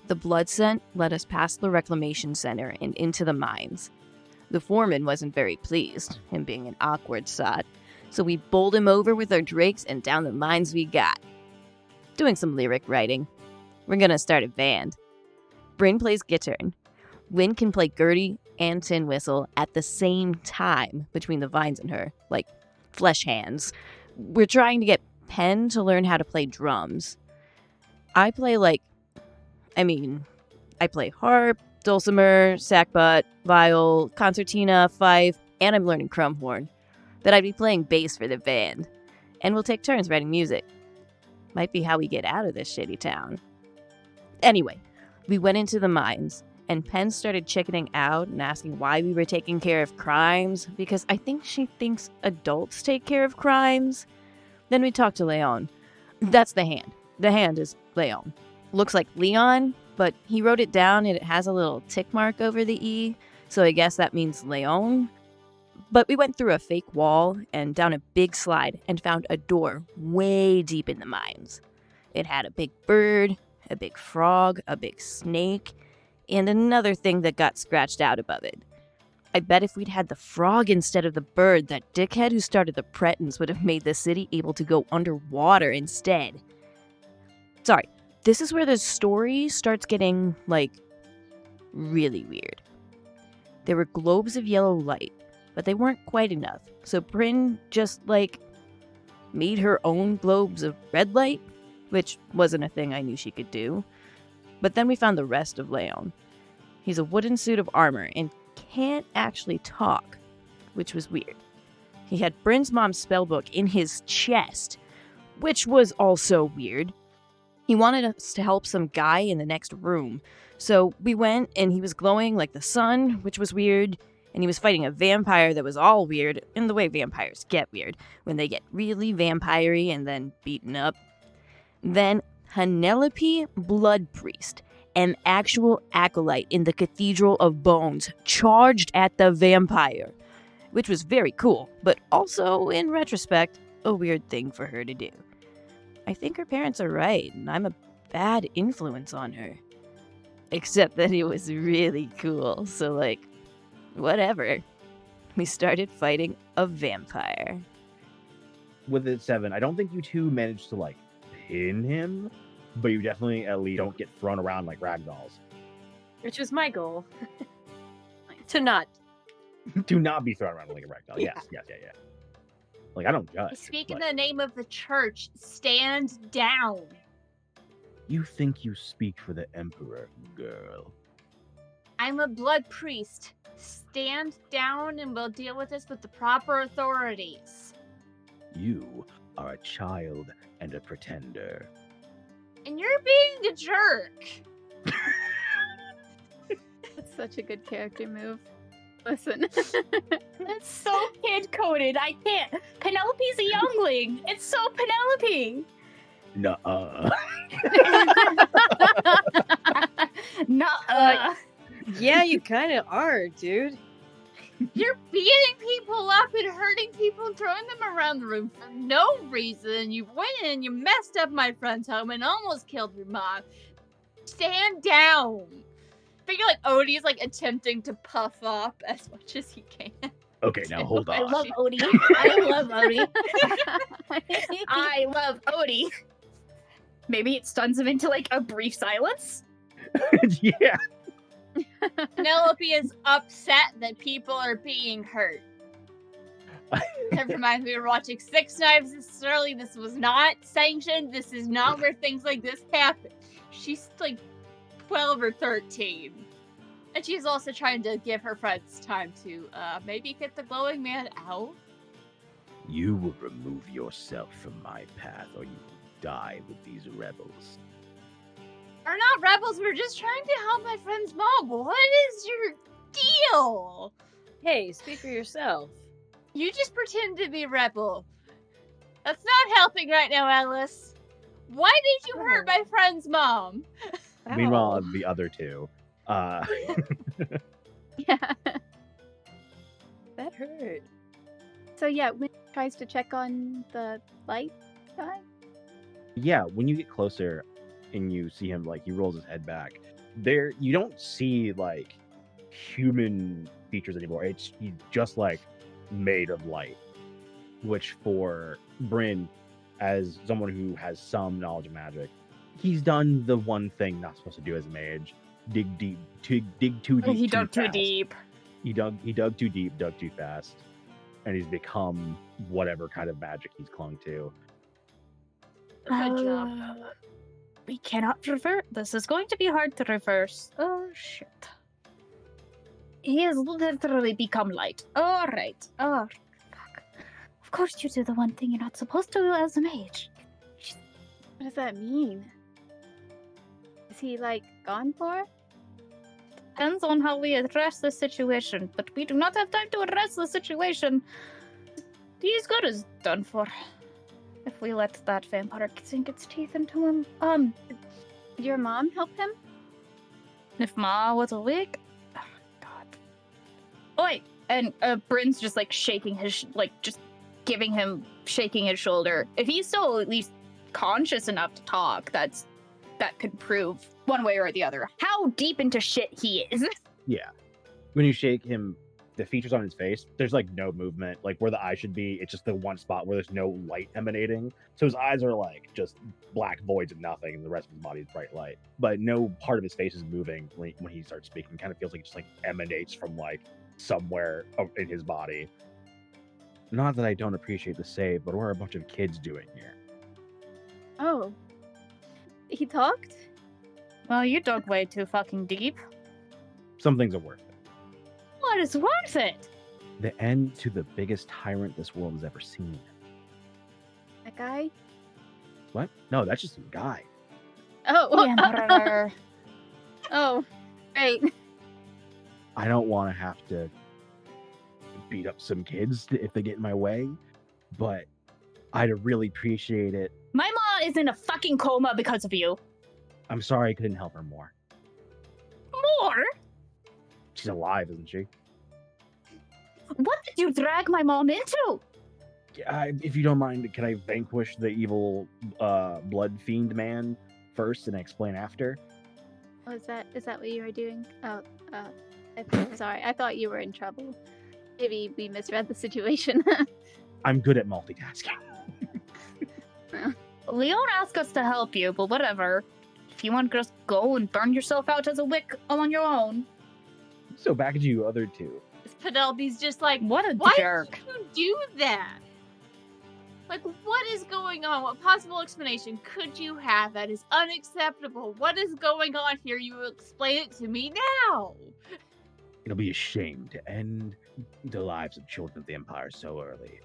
The blood scent led us past the reclamation center and into the mines. The foreman wasn't very pleased, him being an awkward sot, so we bowled him over with our drakes and down the mines we got. Doing some lyric writing. We're gonna start a band. Bryn plays guitar. Wynn can play Gertie and tin whistle at the same time between the vines and her, like flesh hands. We're trying to get Penn to learn how to play drums. I play harp, dulcimer, sackbut, viol, concertina, fife, and I'm learning crumhorn. But I'd be playing bass for the band. And we'll take turns writing music. Might be how we get out of this shitty town. Anyway, we went into the mines, and Penn started chickening out and asking why we were taking care of crimes, because I think she thinks adults take care of crimes. Then we talked to Leon. That's the hand. The hand is Leon. Looks like Leon, but he wrote it down and it has a little tick mark over the E, so I guess that means Leon. But we went through a fake wall and down a big slide and found a door way deep in the mines. It had a big bird, a big frog, a big snake, and another thing that got scratched out above it. I bet if we'd had the frog instead of the bird, that dickhead who started the Pretons would have made the city able to go underwater instead. Sorry, this is where the story starts getting, really weird. There were globes of yellow light, but they weren't quite enough, so Bryn just, made her own globes of red light, which wasn't a thing I knew she could do. But then we found the rest of Leon. He's a wooden suit of armor and can't actually talk, which was weird. He had Bryn's mom's spellbook in his chest, which was also weird. He wanted us to help some guy in the next room, so we went and he was glowing like the sun, which was weird, and he was fighting a vampire that was all weird, in the way vampires get weird, when they get really vampire-y and then beaten up. Then Penelope Blood Priest, an actual acolyte in the Cathedral of Bones, charged at the vampire, which was very cool, but also, in retrospect, a weird thing for her to do. I think her parents are right, and I'm a bad influence on her. Except that it was really cool, so whatever. We started fighting a vampire. With the 7, I don't think you two managed to, pin him, but you definitely at least don't get thrown around like ragdolls. Which was my goal. To not be thrown around like a ragdoll. Yeah. Yes. I don't judge. Speak in the name of the church. Stand down. You think you speak for the Emperor, girl. I'm a blood priest. Stand down and we'll deal with this with the proper authorities. You are a child and a pretender. And you're being a jerk. That's such a good character move. Listen. That's so kid-coded. I can't. Penelope's a youngling. It's so Penelope. Nuh-uh. Nuh-uh. Yeah, you kind of are, dude. You're beating people up and hurting people and throwing them around the room for no reason. You went in, you messed up my friend's home and almost killed your mom. Stand down. I feel like Odie's attempting to puff up as much as he can. Okay, now hold on. I love Odie. I love Odie. I love Odie. Maybe it stuns him into a brief silence. Yeah. Penelope is upset that people are being hurt. Never mind, we were watching Six Knives this early. This was not sanctioned. This is not where things like this happen. She's 12 or 13. And she's also trying to give her friends time to maybe get the glowing man out. You will remove yourself from my path or you will die with these rebels. We're not rebels, we're just trying to help my friend's mom. What is your deal? Hey, speak for yourself. You just pretend to be a rebel. That's not helping right now, Alice. Why did you hurt my friend's mom? Meanwhile, the other two. Yeah. That hurt. So yeah, Wynn tries to check on the light guy. Yeah, when you get closer and you see him, he rolls his head back, there you don't see like human features anymore. It's just like made of light, which for Bryn, as someone who has some knowledge of magic, he's done the one thing not supposed to do as a mage: dig too deep. He dug too fast. deep. He dug too deep, dug too fast, and he's become whatever kind of magic he's clung to. Good job. We cannot reverse. This is going to be hard to reverse. Oh shit. He has literally become light. Alright. Oh, fuck. Of course you do the one thing you're not supposed to do as a mage. What does that mean? Is he like gone for? Depends on how we address the situation, but we do not have time to address the situation. He's good as done for. If we let that vampire sink its teeth into him. Did your mom help him? If Ma was awake. Oh, God. Oi! And Bryn's just like shaking his, just giving him, shaking his shoulder. If he's still at least conscious enough to talk, that could prove one way or the other how deep into shit he is. Yeah. When you shake him, the features on his face, there's like no movement. Like where the eye should be, it's just the one spot where there's no light emanating. So his eyes are like just black voids of nothing, and the rest of his body is bright light. But no part of his face is moving when he starts speaking. It kind of feels like it just like emanates from like somewhere in his body. Not that I don't appreciate the save, but we're a bunch of kids doing here. Oh. He talked? Well, you dug way too fucking deep. Some things are worth it. What is worth it? The end to the biggest tyrant this world has ever seen. That guy? What? No, that's just some guy. Oh. Emperor. Oh. Great. I don't want to have to beat up some kids if they get in my way, but I'd really appreciate it. My ma is in a fucking coma because of you. I'm sorry I couldn't help her more. More? She's alive, isn't she? What did you drag my mom into? If you don't mind, can I vanquish the evil blood fiend man first and explain after? Oh, is that what you were doing? Oh, sorry. I thought you were in trouble. Maybe we misread the situation. I'm good at multitasking. Leon asked us to help you, but whatever. If you want to just go and burn yourself out as a wick on your own. So back to you other two. Penelope's just like, What a why jerk. did you do that? Like, what is going on? What possible explanation could you have that is unacceptable? What is going on here? You explain it to me now. It'll be a shame to end the lives of children of the Empire so early.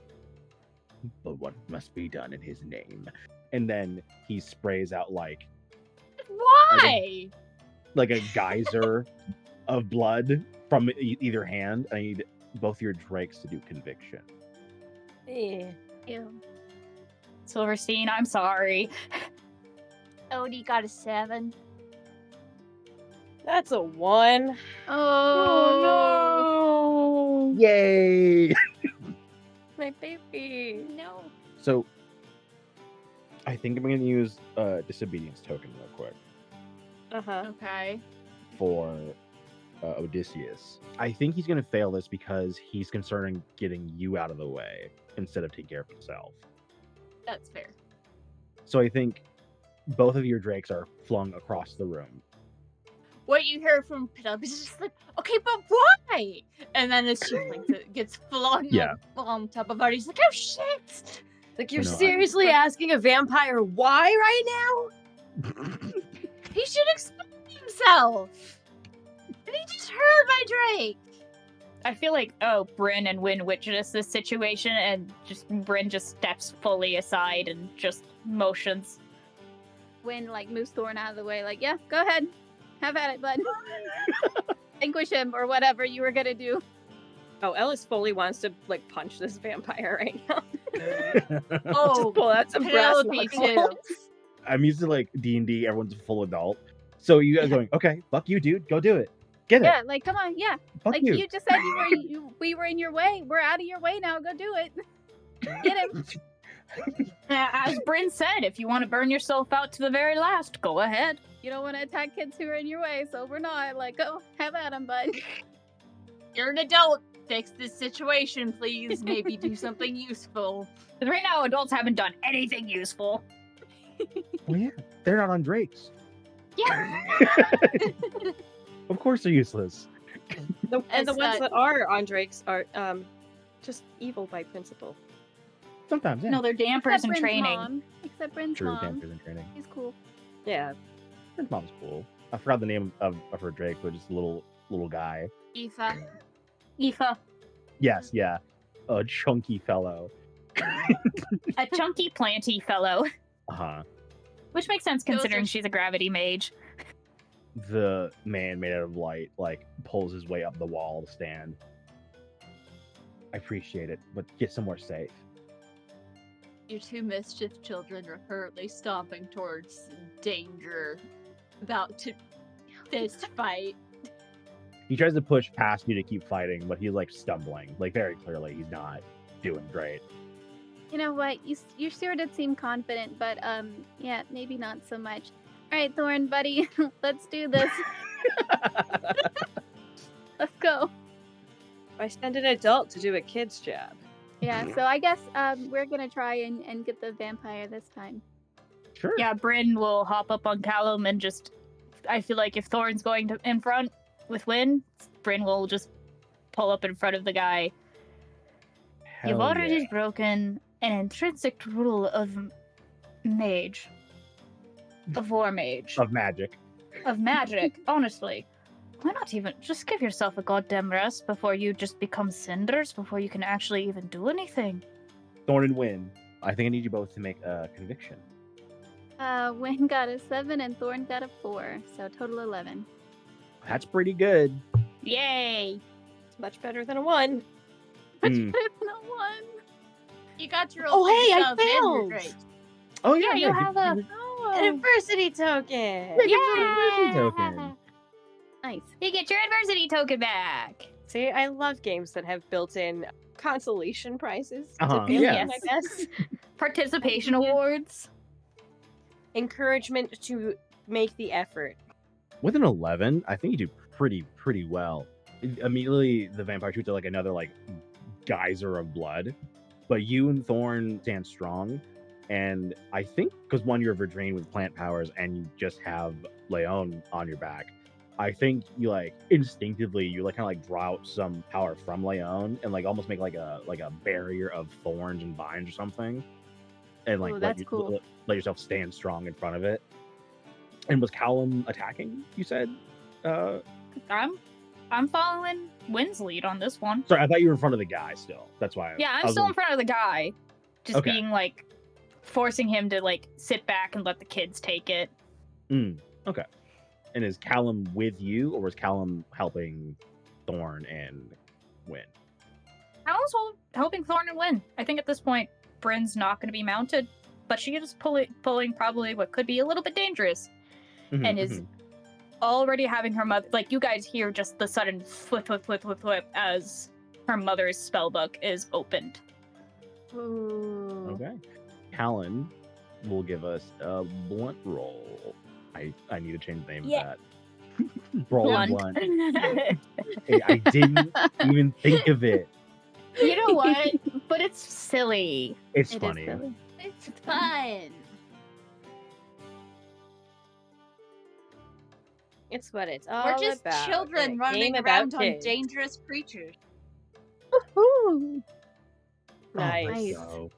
But what must be done in his name? And then he sprays out like Why? a geyser of blood from either hand. I need both your drakes to do conviction. Yeah. Ew. Silverstein, I'm sorry. Odie got a 7. That's a 1. Oh, Yay! My baby. No. So, I think I'm going to use a disobedience token real quick Uh-huh. Okay. for Odysseus. I think he's going to fail this because he's concerned in getting you out of the way instead of taking care of himself. That's fair. So I think both of your drakes are flung across the room. What you hear from Penelope is just like, okay, but why? And then as she like gets flung Yeah. up on top of her, he's like, oh shit! Like, you're No, I- seriously asking a vampire why right now? He should explain himself. And he just heard my Drake. I feel like, Bryn and Win witness this situation, and just Bryn just steps fully aside and just motions. Win moves Thorn out of the way. Like, yeah, go ahead, have at it, bud. Vanquish him or whatever you were gonna do. Oh, Ellis fully wants to, punch this vampire right now. Oh, Just pull out some brass Penelope knuckles. too. I'm used to D&D, everyone's a full adult. So you guys going, okay, fuck you, dude, go do it. Get it. Yeah, come on, yeah. Fuck you. You just said we were in your way. We're out of your way now. Go do it. Get him. As Bryn said, if you want to burn yourself out to the very last, go ahead. You don't want to attack kids who are in your way, so we're not. Like, go have at them, bud. You're an adult. Fix this situation, please. Maybe do something useful. 'Cause right now, adults haven't done anything useful. Well, yeah, they're not on Drakes. Yeah. Of course they're useless. And the As, ones that are on Drakes are just evil by principle. Sometimes, yeah. No, they're dampers and Bryn's training. mom. Except Bryn's True, mom. dampers in training. He's cool. Yeah. Her mom's cool. I forgot the name of her Drake, but just a little guy. Aoife. Aoife, Yes, yeah. A chunky fellow. a chunky planty fellow. Uh-huh. Which makes sense Those considering are- she's a gravity mage. The man made out of light, like, pulls his way up the wall to stand. I appreciate it, but get somewhere safe. Your two mischief children are currently stomping towards danger, about to fist fight. He tries to push past you to keep fighting, but he's, like, stumbling. Like, very clearly, he's not doing great. You know what? You sure did seem confident, but yeah, maybe not so much. All right, Thorn, buddy, let's do this. Let's go. I send an adult to do a kid's job. Yeah, so I guess we're gonna try and get the vampire this time. Sure. Yeah, Bryn will hop up on Callum and just. I feel like if Thorn's going in front with Wynn, Bryn will just pull up in front of the guy. You've Hell already yeah. broken an intrinsic rule of mage. Of war mage. Of magic. Of magic, honestly. Why not even just give yourself a goddamn rest before you just become cinders, before you can actually even do anything? Thorn and Wynn, I think I need you both to make a conviction. Wynn got a 7 and Thorn got a 4, so total 11. That's pretty good. Yay! It's much better than a 1. Hmm. It's not 1. You got your Oh, old hey, I yourself and your failed. Drake. Oh Yeah, you have a. An adversity token! token. Nice. You get your adversity token back. See, I love games that have built-in consolation prizes. Uh-huh, to pay yeah. them, I guess. Participation awards. Encouragement to make the effort. With an 11, I think you do pretty well. Immediately, the vampire shoots out like another like geyser of blood, but you and Thorn stand strong. And I think because one, you're Verdrine with plant powers, and you just have Leon on your back. I think you like instinctively you like kind of like draw out some power from Leon and like almost make like a barrier of thorns and vines or something, and like Ooh, let, that's cool. let yourself stand strong in front of it. And was Callum attacking? You said. I'm following Wynn's lead on this one. Sorry, I thought you were in front of the guy still. That's why. Yeah, I I'm was still in like, front of the guy. Just Okay. being like forcing him to like sit back and let the kids take it. Okay. And is Callum with you, or was Callum helping Thorn and Wynn? I was helping Thorn and Wynn. I think at this point, Bryn's not going to be mounted, but she is pulling probably what could be a little bit dangerous, Mhm, and is mhm. already having her mother. Like you guys hear just the sudden flip as her mother's spell book is opened. Ooh. Okay. Callan will give us a blunt roll. I need to change the name Yeah. of that. Roll Blunt. blunt. Hey, I didn't even think of it. You know what? But it's silly. It's It is funny. silly. It's fun. It's what it's all We're just about. children A running game about around on kids. dangerous creatures. Woohoo! Nice. Let's Nice. go.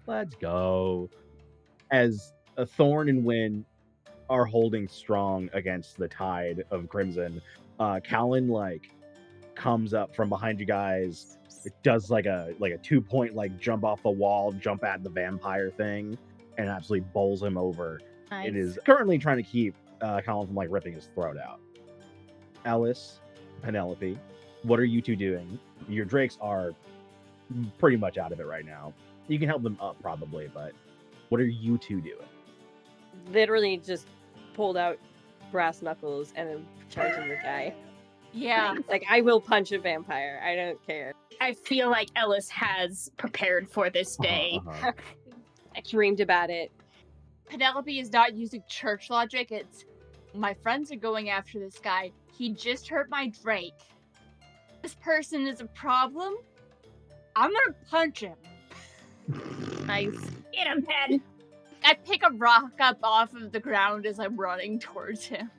Let's go. As a Thorn and Wynn are holding strong against the tide of Crimson, Callan like comes up from behind you guys. It does like a 2-point like jump off the wall, jump at the vampire thing, and absolutely bowls him over. Nice. It is currently trying to keep Callan from like ripping his throat out. Ellis, Penelope, what are you two doing? Your drakes are pretty much out of it right now. You can help them up probably, but what are you two doing? Literally just pulled out brass knuckles and then charging the guy. Yeah. Like, I will punch a vampire. I don't care. I feel like Ellis has prepared for this day. Uh-huh. I dreamed about it. Penelope is not using church logic. It's my friends are going after this guy. He just hurt my Drake. This person is a problem. I'm gonna punch him. Nice. Get him, Pen. I pick a rock up off of the ground as I'm running towards him.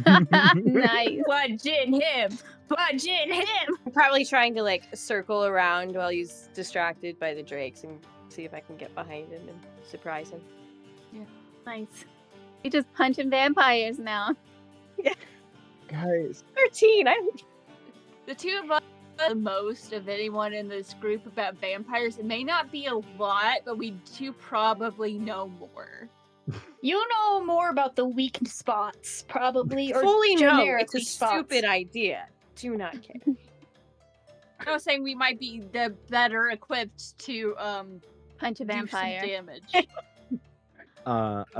Nice. Punching him. Punching him. I'm probably trying to like circle around while he's distracted by the drakes and see if I can get behind him and surprise him. Nice. You just punching vampires now. Guys, 13. The two of us know the most of anyone in this group about vampires. It may not be a lot, but we do probably know more. You know more about the weak spots, probably, or Fully no. generic It's a weak spots. stupid idea. Do not care. I was saying we might be the better equipped to Punch a do some vampire. damage.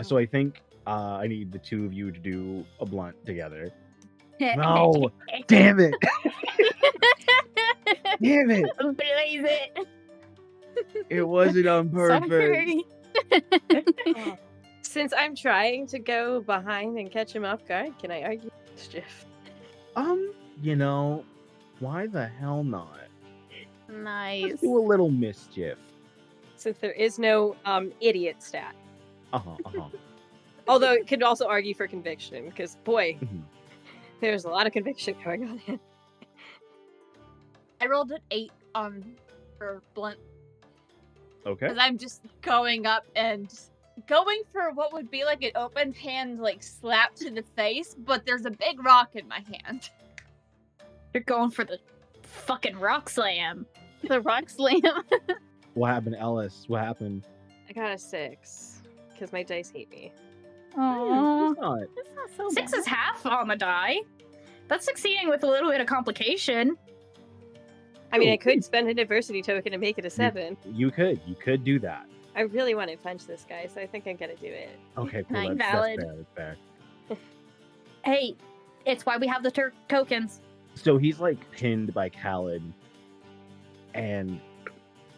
So I think I need the two of you to do a blunt together. No, damn it! Damn it! Blaze it. It wasn't on purpose. Sorry. Since I'm trying to go behind and catch him off guard, can I argue mischief? You know, why the hell not? Nice. Let's do a little mischief. Since there is no idiot stat. Uh-huh. Although it could also argue for conviction, because boy, Mhm. there's a lot of conviction going on here. I rolled an 8 for blunt Okay. because I'm just going up and going for what would be like an open hand, like slap to the face, but there's a big rock in my hand. You're going for the fucking rock slam. The rock slam. What happened, Ellis? What happened? I got a 6, because my dice hate me. Aww. It's not. That's not so 6 bad. is half on the die. That's succeeding with a little bit of complication. I mean, I could spend an adversity token and make it a 7. You could do that. I really want to punch this guy, so I think I'm gonna do it. Okay, cool. Nice. That's Valid. fair. That's fair. Hey, it's why we have the tokens. So he's like pinned by Khaled, and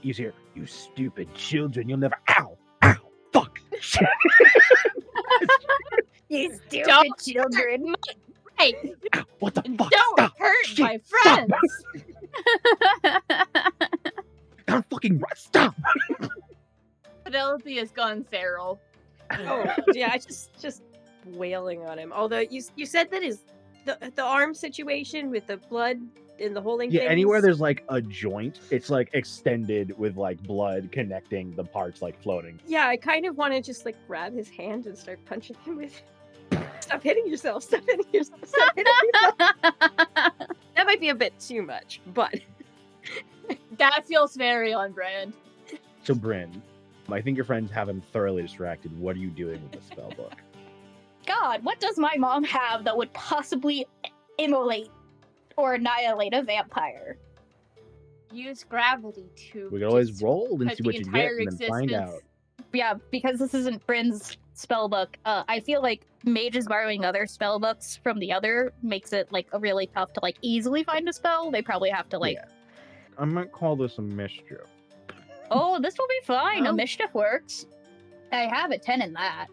he's here. You stupid children! You'll never. Ow! Ow! Fuck! You stupid Don't- children. Hey, Ow, what the fuck? don't Stop! hurt Shit, my friends! Don't fucking stop! Penelope has gone feral. Oh, yeah, I just wailing on him. Although you said that is the arm situation with the blood in the holding Yeah, things? anywhere there's like a joint, it's like extended with like blood connecting the parts, like floating. Yeah, I kind of want to just like grab his hand and start punching him with it. Stop hitting yourself. Stop hitting yourself. Stop hitting yourself. That might be a bit too much, but That feels very on brand. So Bryn, I think your friends have him thoroughly distracted. What are you doing with the spell book? God, what does my mom have that would possibly immolate or annihilate a vampire? Use gravity to. We can always just roll and put see the what you get entire and then find existence- out. Yeah, because this isn't Bryn's spell book. I feel like mages borrowing other spell books from the other makes it like really tough to like easily find a spell. They probably have to like, Yeah. I might call this a mischief. oh, this will be fine. Oh. A mischief works. I have a 10 in that.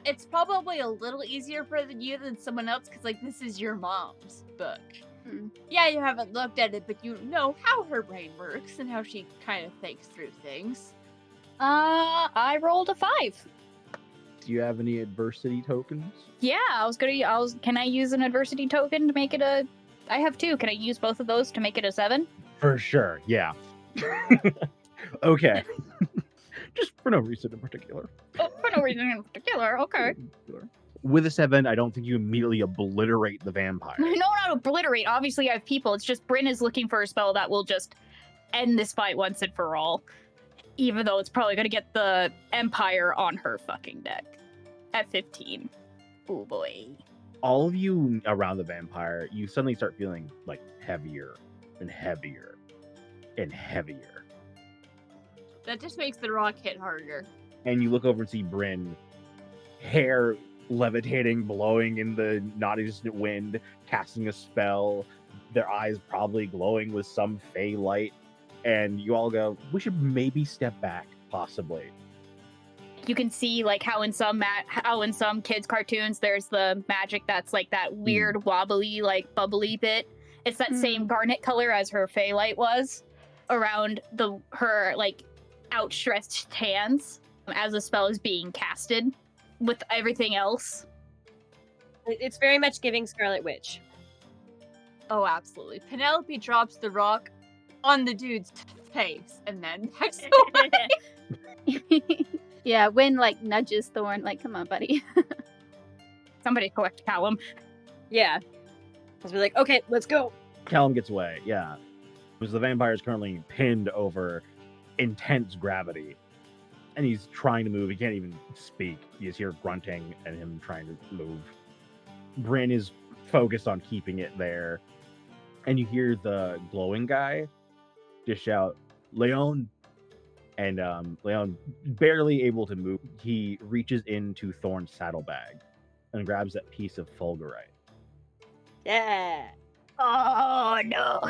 It's probably a little easier for you than someone else because, like, this is your mom's book. Hmm. Yeah, you haven't looked at it, but you know how her brain works and how she kind of thinks through things. I rolled a 5. Do you have any adversity tokens? Yeah, can I use an adversity token to make it a, I have 2. Can I use both of those to make it a 7? For sure, yeah. Okay. Just for no reason in particular. Oh, for no reason in particular, okay. With a 7, I don't think you immediately obliterate the vampire. No, not obliterate. Obviously, I have people. It's just Bryn is looking for a spell that will just end this fight once and for all. Even though it's probably going to get the Empire on her fucking deck at 15. Oh boy. All of you around the vampire, you suddenly start feeling like heavier and heavier and heavier. That just makes the rock hit harder. And you look over and see Bryn, hair levitating, blowing in the non-existent wind, casting a spell, their eyes probably glowing with some fey light. And you all go, we should maybe step back, possibly. You can see like how in some kids cartoons there's the magic that's like that weird wobbly like bubbly bit. It's that same garnet color as her Fey light was around her like outstretched hands as the spell is being casted with everything else. It's very much giving Scarlet Witch. Oh, absolutely. Penelope drops the rock on the dude's face and then backs away. Yeah, Wynn like nudges Thorn, like, come on, buddy. Somebody collect Callum. Yeah. Because we're like, okay, let's go. Callum gets away, yeah. Because the vampire is currently pinned over intense gravity. And he's trying to move. He can't even speak. You just hear grunting and him trying to move. Bryn is focused on keeping it there. And you hear the glowing guy just shout, Leon. And Leon, barely able to move, he reaches into Thorn's saddlebag and grabs that piece of fulgurite. Yeah. Oh no.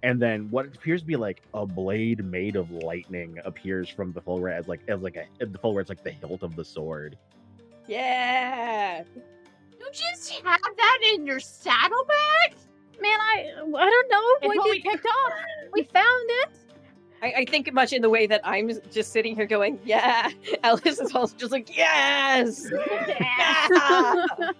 And then what appears to be like a blade made of lightning appears from the fulgurite as the fulgurite's like the hilt of the sword. Yeah. You just have that in your saddlebag? Man, I don't know. It's what we picked up. We found it. I think much in the way that I'm just sitting here going, yeah. Alice is also just like, yes. Yeah.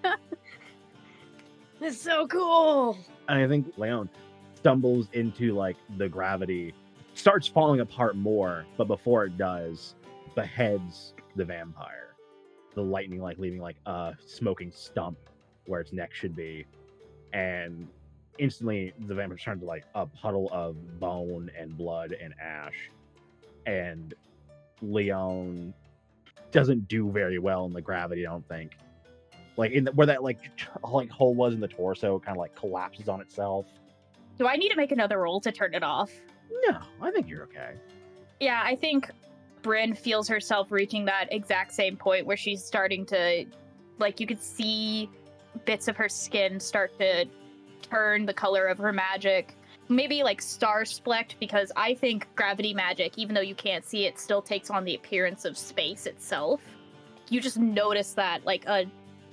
It's so cool. And I think Leon stumbles into like the gravity, starts falling apart more, but before it does, beheads the vampire. The lightning like leaving like a smoking stump where its neck should be. And instantly the vampire turns to like a puddle of bone and blood and ash. And Leon doesn't do very well in the gravity, I don't think. Like where that like hole was in the torso kind of like collapses on itself. Do I need to make another roll to turn it off? No, I think you're okay. Yeah, I think Bryn feels herself reaching that exact same point where she's starting to, like, you could see bits of her skin start to turn the color of her magic. Maybe like star splecked, because I think gravity magic, even though you can't see it, still takes on the appearance of space itself. You just notice that like a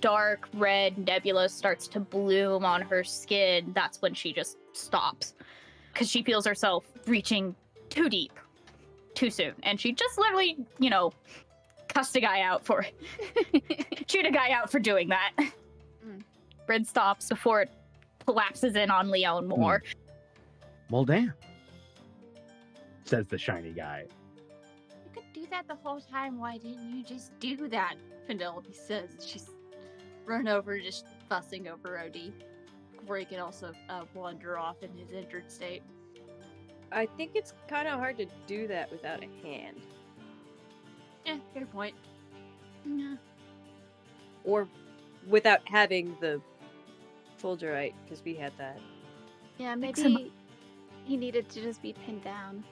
dark red nebula starts to bloom on her skin. That's when she just stops, because she feels herself reaching too deep too soon, and she just literally, cussed a guy out for chewed a guy out for doing that. Bryn stops before it collapses in on Leon more. Well, damn, says the shiny guy. You could do that the whole time. Why didn't you just do that? Penelope says. She's run over, just fussing over OD, where he can also wander off in his injured state. I think it's kind of hard to do that without a hand. Yeah, fair point. Yeah. Or without having the fulgurite, because we had that. Yeah, maybe he needed to just be pinned down.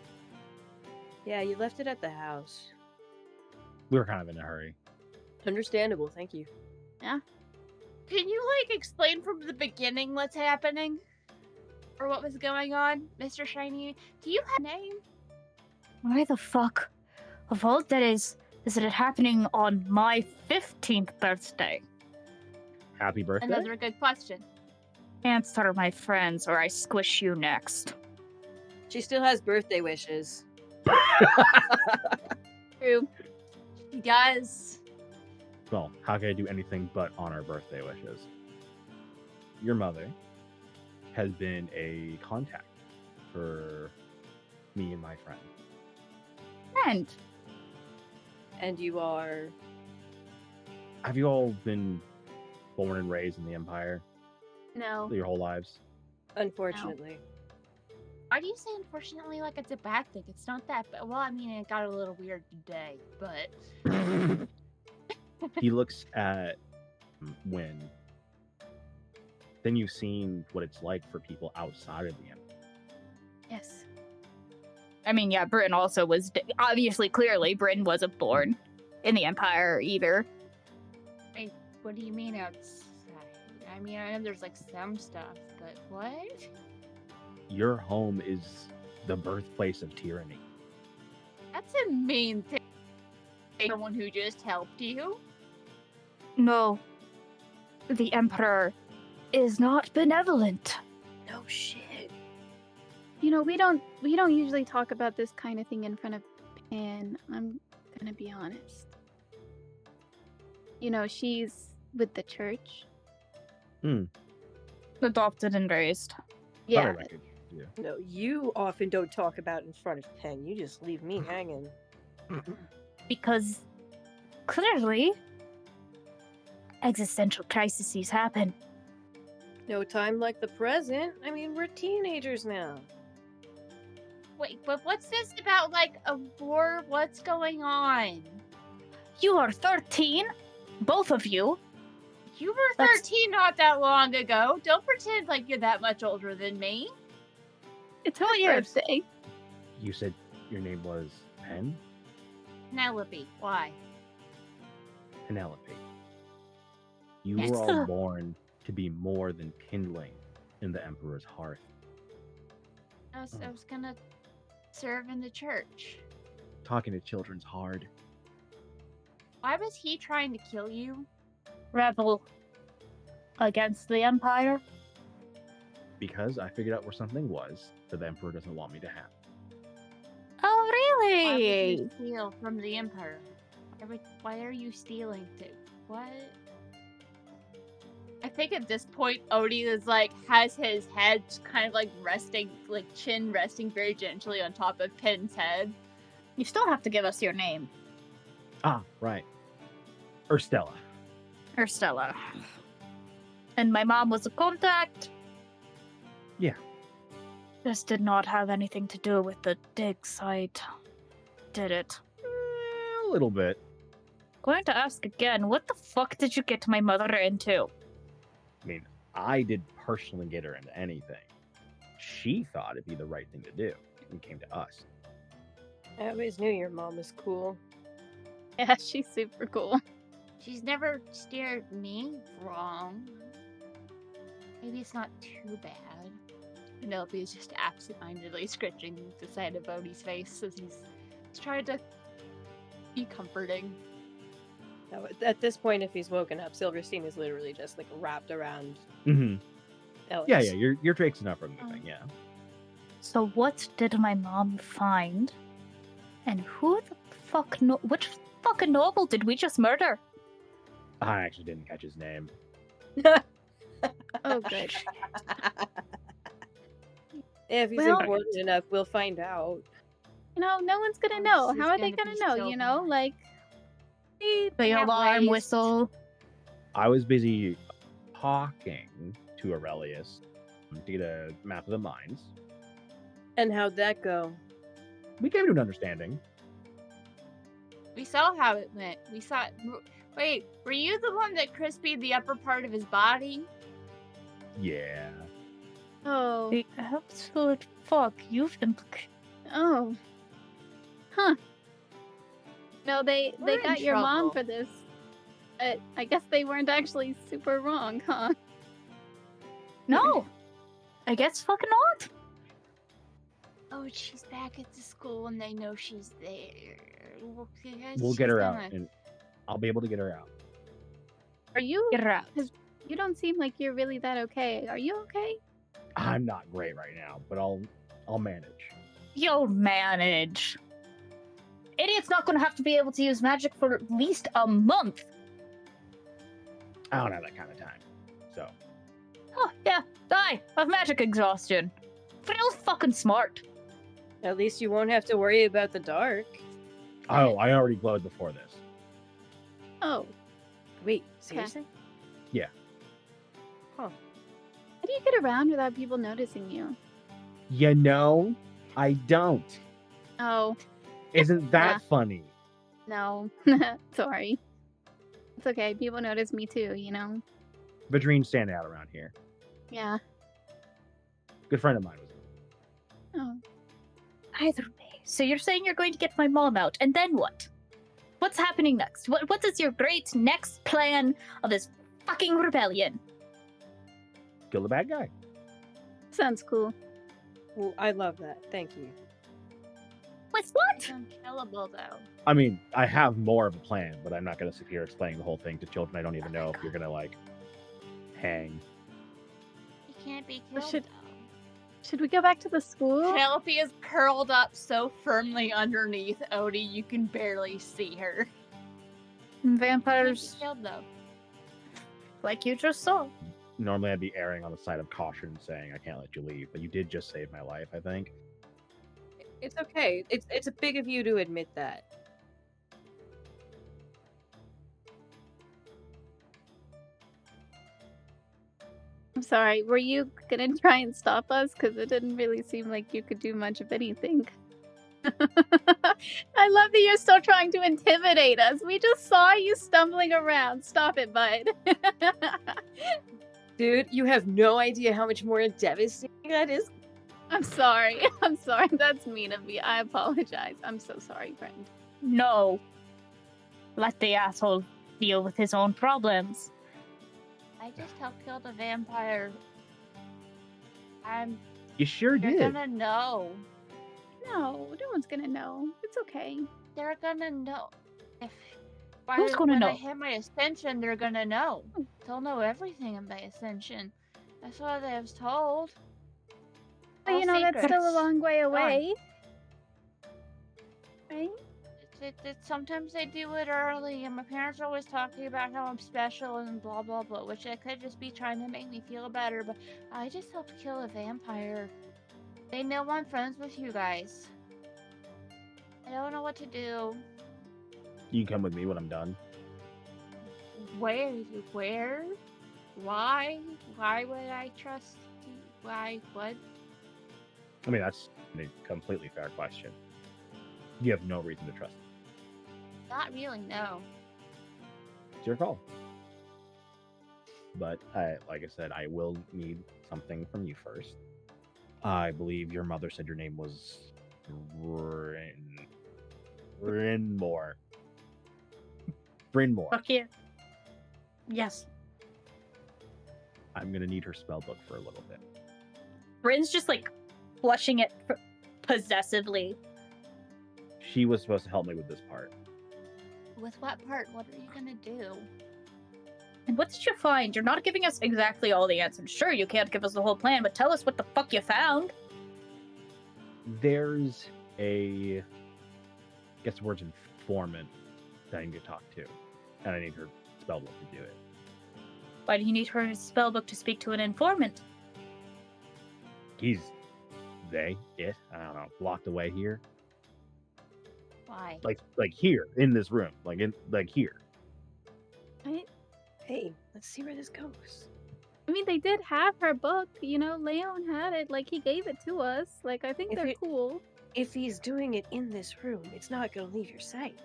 Yeah, you left it at the house. We were kind of in a hurry. Understandable, thank you. Can you, explain from the beginning what's happening? Or what was going on, Mr. Shiny? Do you have a name? Why the fuck of all days is it happening on my 15th birthday? Happy birthday. Another good question. Answer, my friends, or I squish you next. She still has birthday wishes. True. He does. Well, how can I do anything but honor birthday wishes? Your mother has been a contact for me and my friend. And And you are... Have you all been born and raised in the Empire No. your whole lives? Unfortunately. Why do you say unfortunately like it's a bad thing? It's not that bad. Well, I mean, it got a little weird today, but... He looks at Wynn. Then you've seen what it's like for people outside of the Empire. Yes. I mean, yeah, Bryn also was obviously, clearly, Bryn wasn't born in the Empire either. What do you mean outside? I mean, I know there's some stuff, but what? Your home is the birthplace of tyranny. That's a mean thing Someone who just helped you? No. The Emperor is not benevolent. No shit. You know, we don't usually talk about this kind of thing in front of Pan. I'm gonna be honest. You know, she's with the church. Adopted and raised. Yeah. No, you often don't talk about it in front of Penn. You just leave me hanging. Because clearly existential crises happen. No time like the present. I mean, we're teenagers now. Wait, but what's this about, like, a war? What's going on? You are 13, both of you. You were 13 not that long ago. Don't pretend like you're that much older than me. It's her birthday. You said your name was Pen? Penelope, why? Penelope. You Yes. were all born to be more than kindling in the Emperor's hearth. I was gonna serve in the church. Talking to children's hard. Why was he trying to kill you? Rebel against the Empire. Because I figured out where something was that the Emperor doesn't want me to have. Oh, Why really? would you steal from the Emperor? Why are you stealing to what? I think at this point Odie is like has his head kind of like resting, like chin resting very gently on top of Pin's head. You still have to give us your name. Ah, right. Urstella. Or Stella. And my mom was a contact. Yeah. This did not have anything to do with the dig site, did it? A little bit. Going to ask again, what the fuck did you get my mother into? I mean, I did personally get her into anything. She thought it'd be the right thing to do and came to us. I always knew your mom was cool. Yeah, she's super cool. She's never steered me wrong. Maybe it's not too bad. Penelope is just absent-mindedly scratching the side of Odie's face as he's trying to be comforting. Now, at this point, if he's woken up, Silverstein is literally just like wrapped around Mm-hmm. Ellis. Yeah, you're tracing up from the thing, yeah. So what did my mom find? And who the fuck which fucking noble did we just murder? I actually didn't catch his name. Oh, good. If he's Well- important enough, we'll find out. You know, no one's gonna Oh, know. this is How are they gonna gonna be know? so You know, bad. like The have alarm ways. whistle. I was busy talking to Aurelius to get a map of the mines. And how'd that go? We came to an understanding. We saw how it went. We saw. Wait, were you the one that crispied the upper part of his body? Yeah. oh, The absolute fuck. You've oh, huh? No, they We're in got your mom trouble. for this. I guess they weren't actually super wrong, huh? No. I guess fucking not. Oh, she's back at the school and they know she's there. We'll get her out, and I'll be able to get her out. Are you? Get her out. You don't seem like you're really that okay. Are you okay? I'm not great right now, but I'll manage. You'll manage. Idiot's not gonna have to be able to use magic for at least a month. I don't have that kind of time. So, Oh, yeah, die of magic exhaustion. Real fucking smart. At least you won't have to worry about the dark. oh, I already glowed before this. Oh, Wait, seriously? how do you get around without people noticing you? You know, I don't. Oh, Isn't that Yeah. funny? no. Sorry. It's okay. People notice me too, you know? Vadrine's standing out around here. Yeah. Good friend of mine was. Oh. Either way. So you're saying you're going to get my mom out, and then what? What's happening next? What is your great next plan of this fucking rebellion? Kill the bad guy. Sounds cool. Well, I love that. Thank you. With what? It's unkillable, though. I mean, I have more of a plan, but I'm not going to sit here explaining the whole thing to children. I don't even know if you're going to, like, hang. He can't be Well, killed, Should we go back to the school? Penelope is curled up so firmly underneath Odie, you can barely see her. Can't be Vampires, killed, though. like you just saw. Normally, I'd be erring on the side of caution, saying I can't let you leave, but you did just save my life, I think. It's okay. It's big of you to admit that. I'm sorry, were you gonna try and stop us? Because it didn't really seem like you could do much of anything. I love that you're still trying to intimidate us. We just saw you stumbling around. Stop it, bud. Dude, you have no idea how much more devastating that is. I'm sorry. I'm sorry. That's mean of me. I apologize. I'm so sorry, friend. No. Let the asshole deal with his own problems. I just helped kill the vampire. You sure You're did. gonna know. No one's gonna know. It's okay. They're gonna know. If Who's gonna when know? I hit my ascension, they're gonna know. They'll know everything in my ascension. That's what I was told. But All you know, that's still a secrets. long way away. Right? Sometimes they do it early, and my parents are always talking about how I'm special and blah blah blah, which I could just be trying to make me feel better, but I just helped kill a vampire. They know I'm friends with you guys. I don't know what to do. You can come with me when I'm done. Where? Where? Why? Why would I trust you? Why? What? I mean, that's a completely fair question. You have no reason to trust me. Not really, no. It's your call. But, like I said, I will need something from you first. I believe your mother said your name was Brynmore. Brynmore. Fuck yeah. Yes. I'm gonna need her spell book for a little bit. Bryn's just like flushing it possessively. She was supposed to help me with this part. With what part? What are you gonna do? And what did you find? You're not giving us exactly all the answers. Sure, you can't give us the whole plan, but tell us what the fuck you found. There's a, I guess the word's informant that I need to talk to, and I need her spell book to do it. Why do you need her spellbook to speak to an informant? It, I don't know, locked away here. Why? Like here, in this room. Like here. Right? Hey, let's see where this goes. I mean, they did have her book. You know, Leon had it. Like, he gave it to us. Like, I think If they're it- cool. If he's doing it in this room, it's not gonna leave your sight.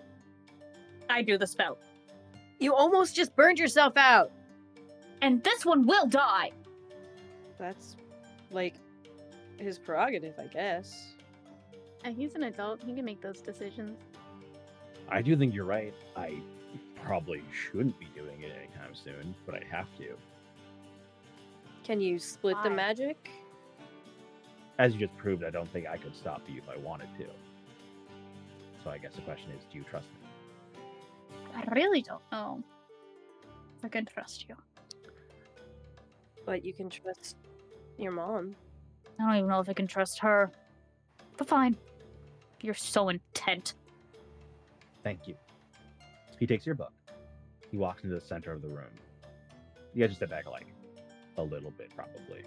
I do the spell. You almost just burned yourself out. And this one will die! That's like his prerogative, I guess. He's an adult. He can make those decisions. I do think you're right. I probably shouldn't be doing it anytime soon, but I have to. Can you split the Why? magic? As you just proved, I don't think I could stop you if I wanted to. So I guess the question is, do you trust me? I really don't know if I can trust you. But you can trust your mom. I don't even know if I can trust her. But fine. You're so intent. Thank you. He takes your book. He walks into the center of the room. You guys just step back like a little bit, probably.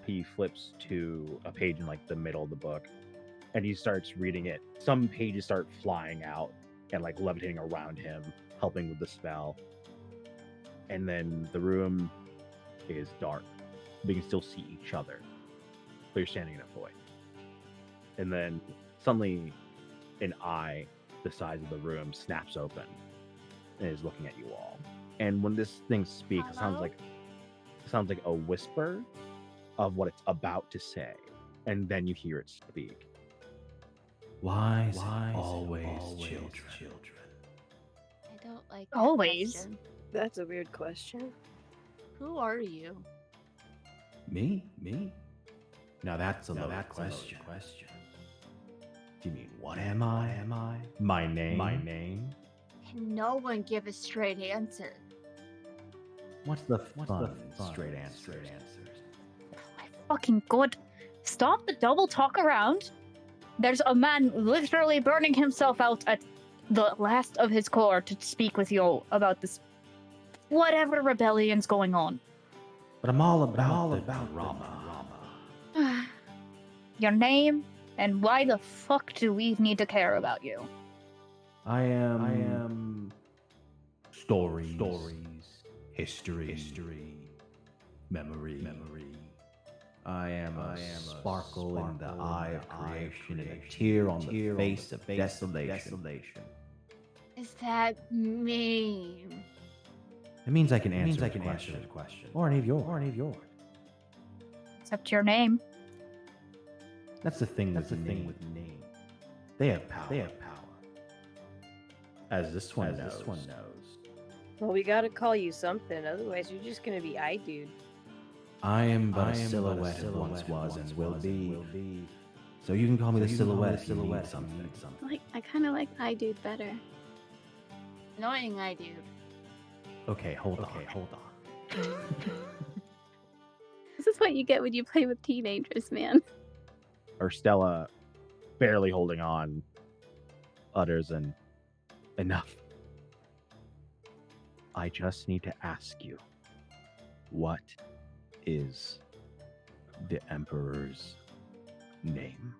He flips to a page in like the middle of the book, and he starts reading it. Some pages start flying out and like levitating around him, helping with the spell. And then the room is dark. But you can still see each other, but you're standing in a void. And then suddenly an eye the size of the room snaps open and is looking at you all. And when this thing speaks, it sounds like a whisper of what it's about to say. And then you hear it speak. Wise always children. I don't like that Always. question. That's a weird question. Who are you? Me? Now that's a loaded question. Do you mean, what am I? My name? Can no one give a straight answer? What's the straight answer? My fucking god. Stop the double talk around. There's a man literally burning himself out at the last of his core to speak with you about this whatever rebellion's going on. But I'm all about the drama. Your name and why the fuck do we need to care about you? I am stories, history, memory. I am a sparkle in the eye of creation and a tear on the face of desolation. Is that mean? It means I can answer a question. Or any of yours. Except your name. That's the thing with name. They have power. As this one knows. Well, we gotta call you something, otherwise you're just gonna be dude. I am but a silhouette of once was and will be. So you can call me the silhouette if you need something. I kind of like I Dude better. Annoying dude. Okay, hold on. This is what you get when you play with teenagers, man. Or Stella, barely holding on, utters an enough. I just need to ask you, what is the Emperor's name?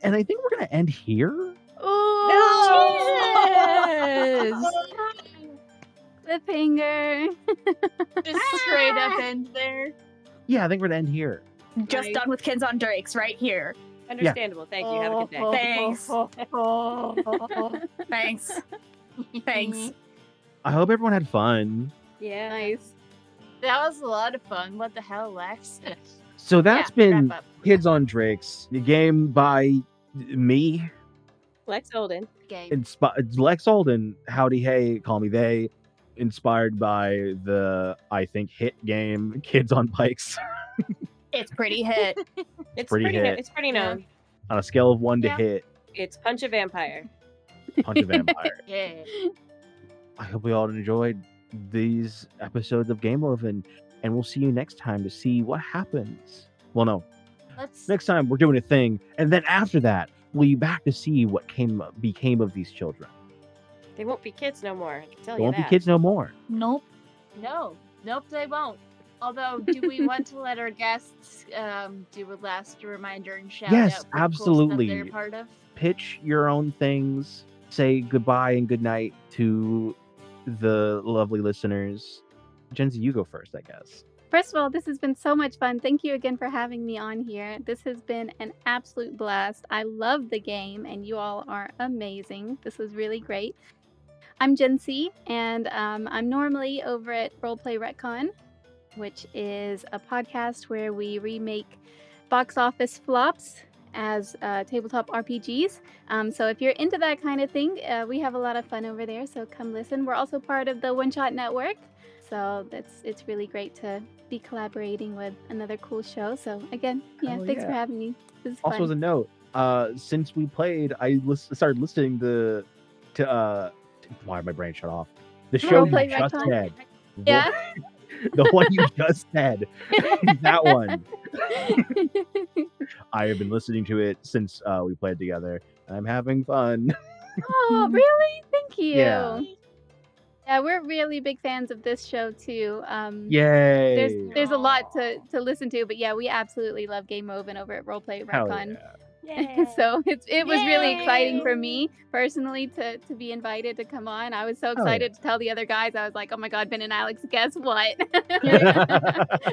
And I think we're going to end here. Oh, cliffhanger. Just straight up end there. Yeah, I think we're going to end here. Just Right. done with Kids on Drakes right here. Understandable. Thank you. Have a good day. Thanks. Thanks. I hope everyone had fun. Yeah. Nice. That was a lot of fun. What the hell, Lex? So that's Yeah, been wrap up. Kids on Drakes, the game by me, Lex Olden. Game. Lex Alden, Howdy Hey, Call Me They, inspired by the, I think, hit game Kids on Bikes. It's pretty hit. It's Pretty pretty. hit. It's pretty known. On a scale of 1 to Yeah. hit, It's Punch a Vampire. Punch a Vampire. Yeah. I hope we all enjoyed these episodes of Game Over, and we'll see you next time to see what happens. Well, no, Let's. next time we're doing a thing, and then after that, we'll be back to see what became of these children. They won't be kids no more. I can tell They you won't that. be kids no more. Nope. No. Nope, they won't. Although, do we want to let our guests do a last reminder and shout Yes, out for the cool absolutely. stuff they're part of? Pitch your own things. Say goodbye and good night to the lovely listeners. Jenzi, you go first, I guess. First of all, this has been so much fun. Thank you again for having me on here. This has been an absolute blast. I love the game, and you all are amazing. This was really great. I'm Jency, and I'm normally over at Roleplay Retcon, which is a podcast where we remake box office flops as tabletop RPGs. So if you're into that kind of thing, we have a lot of fun over there. So come listen. We're also part of the One Shot Network. So it's really great to be collaborating with another cool show. So again, Hell thanks for yeah. having me. This is Also, fun. as a note, since we played, I started listening to why did my brain shut off? The show you Roleplay just Retcon. said. Yeah. The one you just said. That one. I have been listening to it since we played together, and I'm having fun. Oh, really? Thank you. Yeah. Yeah, we're really big fans of this show too. Yay! There's a lot to listen to, but yeah, we absolutely love Game Over over at Roleplay Hell Retcon. yeah. So it was really exciting for Yay. me personally to be invited to come on. I was so excited to tell the other guys. I was like, oh my god, Ben and Alex, guess what?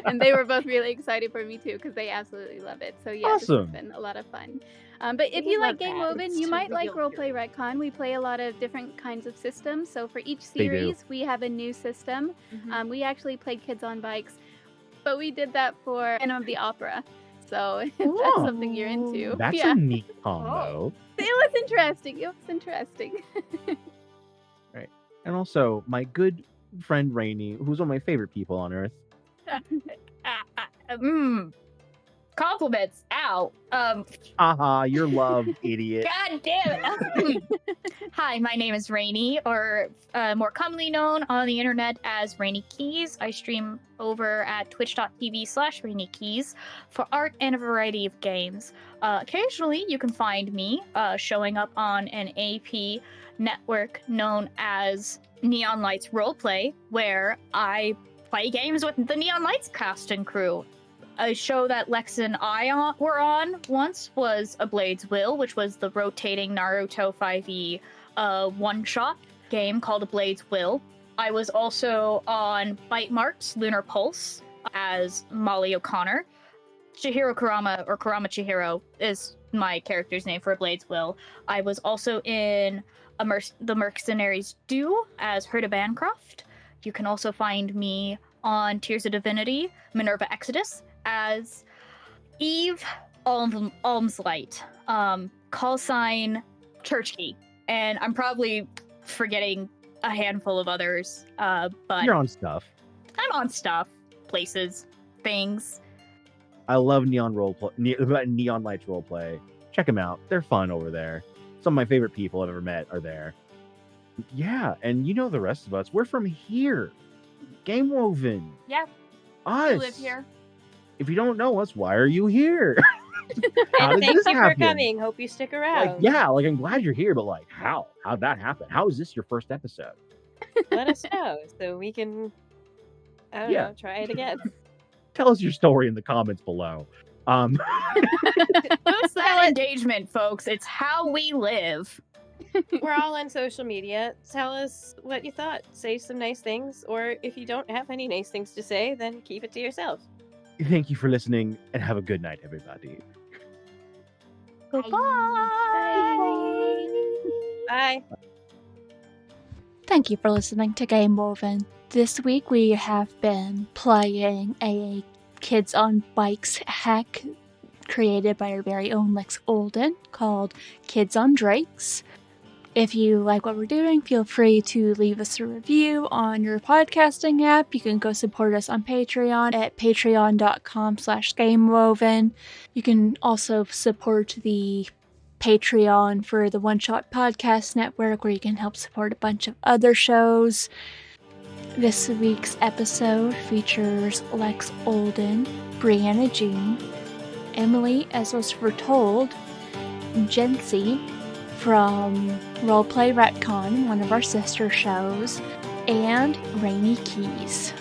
And they were both really excited for me too because they absolutely love it. So yeah, this Awesome. has been a lot of fun. But if We you like love Game that. Over, It's you might like real Roleplay Retcon. We play a lot of different kinds of systems. So for each They do. series, we have a new system. Mhm. We actually played Kids on Bikes, but we did that for Phantom of the Opera. So if that's something you're into. That's yeah. a neat combo. It was interesting. It was interesting. And also, my good friend Rainey, who's one of my favorite people on Earth. compliments. Ow. Haha, you're loved, idiot. God damn it. Hi, my name is Rainy, or more commonly known on the internet as Rainy Keys. I stream over at twitch.tv/RainyKeys for art and a variety of games. Occasionally, you can find me showing up on an AP network known as Neon Lights Roleplay, where I play games with the Neon Lights cast and crew. A show that Lex and I were on once was A Blade's Will, which was the rotating Naruto 5e one-shot game called A Blade's Will. I was also on Bite Marks Lunar Pulse as Molly O'Connor. Chihiro Kurama, or Kurama Chihiro, is my character's name for A Blade's Will. I was also in The Mercenaries Do as Herta Bancroft. You can also find me on Tears of Divinity, Minerva Exodus, as Eve Almslight, call sign Churchkey. And I'm probably forgetting a handful of others, but You're on stuff. I'm on stuff, places, things. I love Neon Lights Roleplay. Check them out. They're fun over there. Some of my favorite people I've ever met are there. Yeah, and you know the rest of us. We're from here. Game Woven. Yeah, Us. we live here. If you don't know us, why are you here? How And did thank this you for happen? coming. Hope you stick around. I'm glad you're here, but how? How'd that happen? How is this your first episode? Let us know so we can, I don't know, try it again. Tell us your story in the comments below. Boost that engagement, folks. It's how we live. We're all on social media. Tell us what you thought. Say some nice things, or if you don't have any nice things to say, then keep it to yourself. Thank you for listening, and have a good night, everybody. Bye. Thank you for listening to Game Woven. This week we have been playing a Kids on Bikes hack created by our very own Lex Olden called Kids on Drakes. If you like what we're doing, feel free to leave us a review on your podcasting app. You can go support us on Patreon at patreon.com/gamewoven. You can also support the Patreon for the One Shot Podcast Network, where you can help support a bunch of other shows. This week's episode features Lex Olden, Brianna Jean, Emily, as was foretold, Jency from Roleplay Retcon, one of our sister shows, and Rainy Keys.